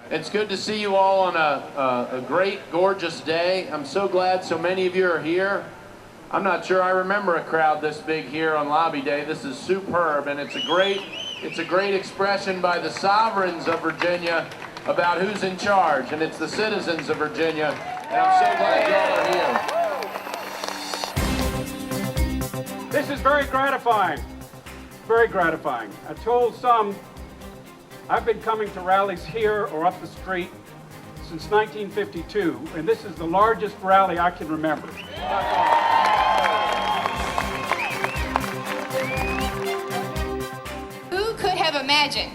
It's good to see you all on a great, gorgeous day. I'm so glad so many of you are here. I'm not sure I remember a crowd this big here on Lobby Day. This is superb, and it's a great expression by the sovereigns of Virginia about who's in charge, and it's the citizens of Virginia, and I'm so glad you all are here. This is very gratifying, very gratifying. I told some I've been coming to rallies here or up the street since 1952, and this is the largest rally I can remember. Who could have imagined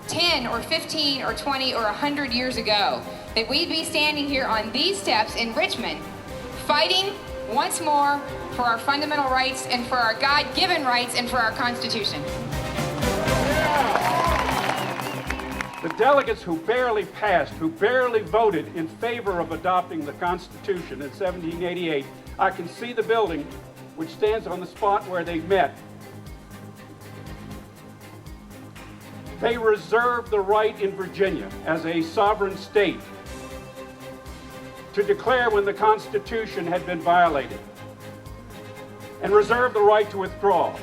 10 or 15 or 20 or 100 years ago that we'd be standing here on these steps in Richmond fighting once more for our fundamental rights and for our God-given rights and for our Constitution? The delegates who barely passed, who barely voted in favor of adopting the Constitution in 1788, I can see the building which stands on the spot where they met. They reserved the right in Virginia as a sovereign state to declare when the Constitution had been violated and reserved the right to withdraw.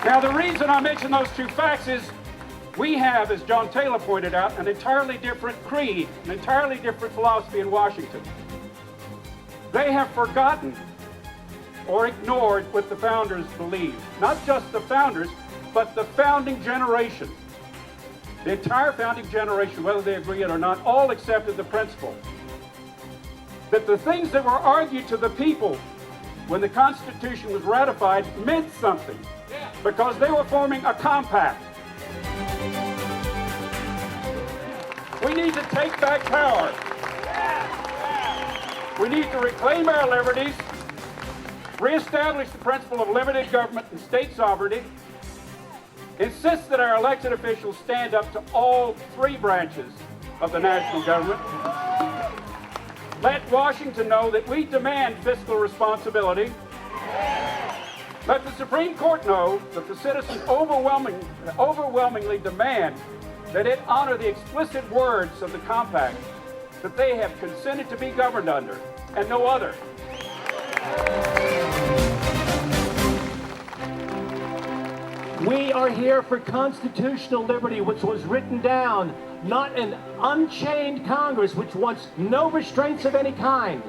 Now, the reason I mention those two facts is we have, as John Taylor pointed out, an entirely different creed, an entirely different philosophy in Washington. They have forgotten or ignored what the founders believed. Not just the founders, but the founding generation. The entire founding generation, whether they agree it or not, all accepted the principle that the things that were argued to the people when the Constitution was ratified meant something, because they were forming a compact. We need to take back power. We need to reclaim our liberties, reestablish the principle of limited government and state sovereignty, insist that our elected officials stand up to all three branches of the national government, let Washington know that we demand fiscal responsibility, let the Supreme Court know that the citizens overwhelmingly demand that it honor the explicit words of the compact that they have consented to be governed under, and no other. We are here for constitutional liberty, which was written down, not an unchained Congress which wants no restraints of any kind.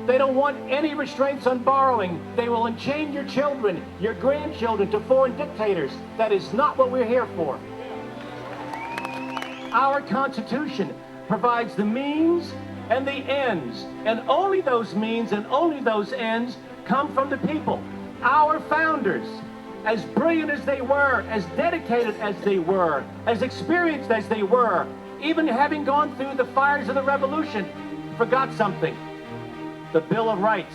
They don't want any restraints on borrowing. They will unchain your children, your grandchildren to foreign dictators. That is not what we're here for. Our Constitution provides the means and the ends, and only those means and only those ends come from the people. Our founders, as brilliant as they were, as dedicated as they were, as experienced as they were, even having gone through the fires of the Revolution, forgot something: the Bill of Rights.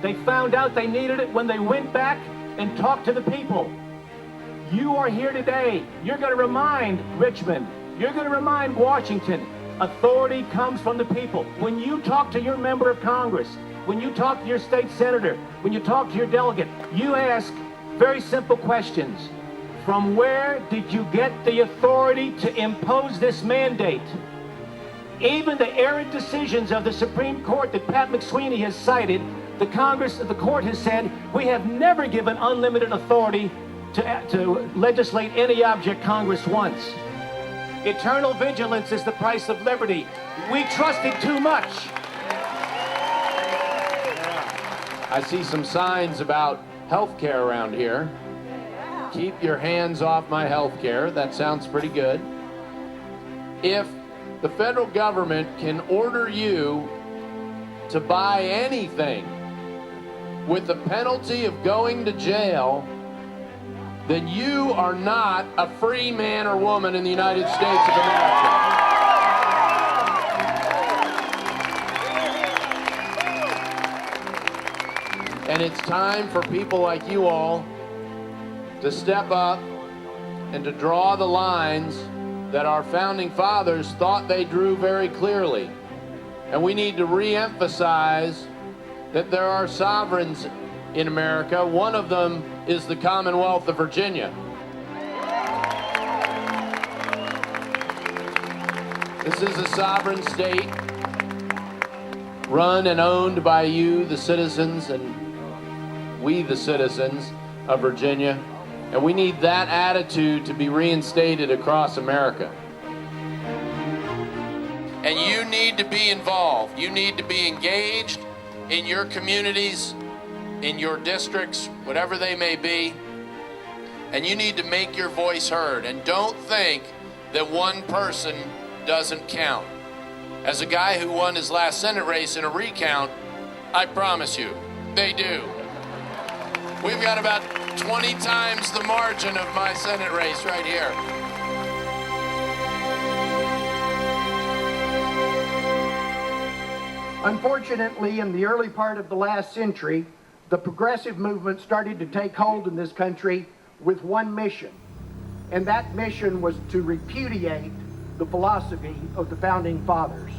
They found out they needed it when they went back and talked to the people. You are here today. You're going to remind Richmond, you're going to remind Washington, authority comes from the people. When you talk to your member of Congress, when you talk to your state senator, when you talk to your delegate, you ask very simple questions. From where did you get the authority to impose this mandate? Even the errant decisions of the Supreme Court that Pat McSweeney has cited, the court has said, we have never given unlimited authority to legislate any object Congress wants. Eternal vigilance is the price of liberty. We trusted too much. I see some signs about health care around here. Keep your hands off my health care. That sounds pretty good. If the federal government can order you to buy anything with the penalty of going to jail, then you are not a free man or woman in the United States of America. And it's time for people like you all to step up and to draw the lines that our founding fathers thought they drew very clearly. And we need to re-emphasize that there are sovereigns in America. One of them is the Commonwealth of Virginia. This is a sovereign state run and owned by you, the citizens, and we, the citizens of Virginia. And we need that attitude to be reinstated across America. And you need to be involved. You need to be engaged in your communities, in your districts, whatever they may be. And you need to make your voice heard. And don't think that one person doesn't count. As a guy who won his last Senate race in a recount, I promise you, they do. We've got about 20 times the margin of my Senate race right here. Unfortunately, in the early part of the last century, the progressive movement started to take hold in this country with one mission, and that mission was to repudiate the philosophy of the Founding Fathers.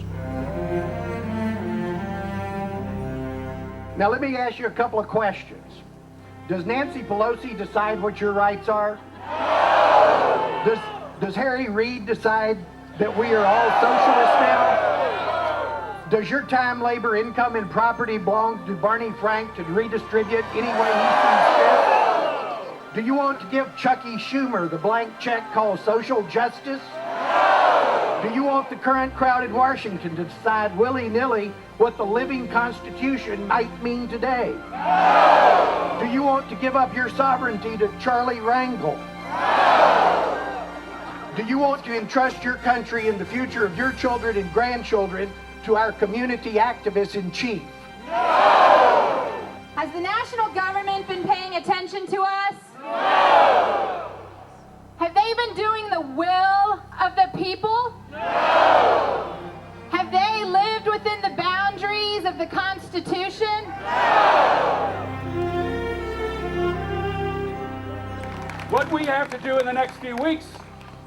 Now let me ask you a couple of questions. Does Nancy Pelosi decide what your rights are? No! Does Harry Reid decide that we are all socialists now? Does your time, labor, income, and property belong to Barney Frank to redistribute any way he sees fit? Do you want to give Chucky Schumer the blank check called social justice? Do you want the current crowd in Washington to decide willy-nilly what the living Constitution might mean today? No! Do you want to give up your sovereignty to Charlie Rangel? No! Do you want to entrust your country and the future of your children and grandchildren to our community activists in chief? No! Has the national government been paying attention to us? No! Have they been doing the will of the people? No! Have they lived within the boundaries of the Constitution? No! What we have to do in the next few weeks,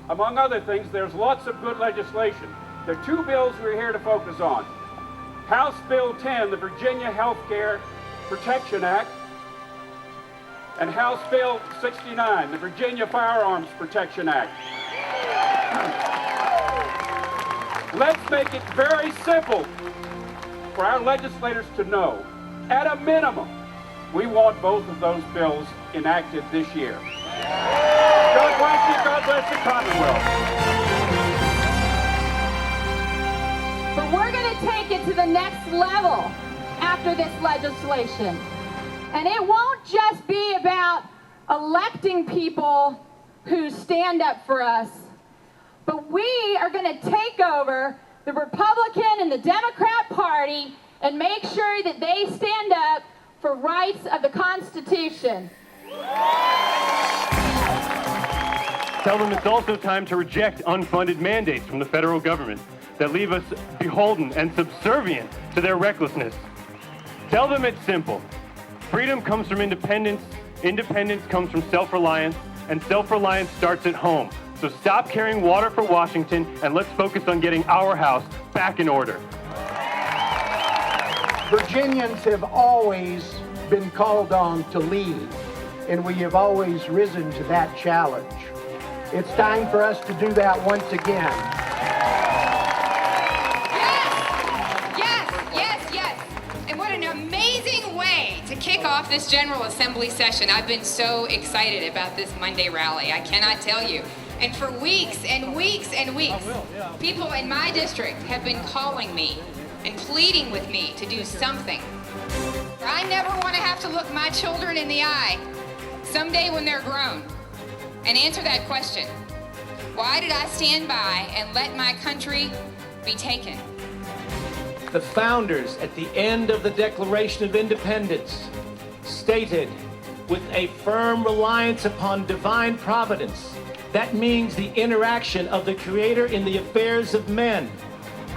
among other things, there's lots of good legislation. There are two bills we're here to focus on. House Bill 10, the Virginia Healthcare Protection Act, and House Bill 69, the Virginia Firearms Protection Act. Let's make it very simple for our legislators to know. At a minimum, we want both of those bills enacted this year. God bless you, God bless the Commonwealth. But we're going to take it to the next level after this legislation. And it won't just be about electing people who stand up for us, but we are going to take over the Republican and the Democrat Party and make sure that they stand up for rights of the Constitution. Tell them it's also time to reject unfunded mandates from the federal government that leave us beholden and subservient to their recklessness. Tell them it's simple. Freedom comes from independence, independence comes from self-reliance, and self-reliance starts at home. So stop carrying water for Washington and let's focus on getting our house back in order. Virginians have always been called on to lead, and we have always risen to that challenge. It's time for us to do that once again. Yes. And what an amazing way to kick off this General Assembly session. I've been so excited about this Monday rally. I cannot tell you. And for weeks and weeks and weeks, people in my district have been calling me and pleading with me to do something. I never want to have to look my children in the eye someday when they're grown and answer that question. Why did I stand by and let my country be taken? The founders, at the end of the Declaration of Independence, stated, with a firm reliance upon divine providence, that means the interaction of the Creator in the affairs of men.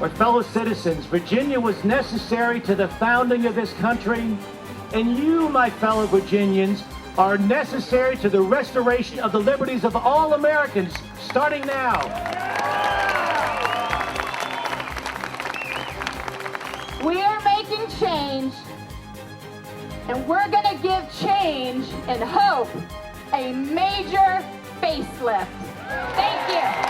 My fellow citizens, Virginia was necessary to the founding of this country, and you, my fellow Virginians, are necessary to the restoration of the liberties of all Americans, starting now. We are making change And we're going to give change and hope a major facelift. Thank you.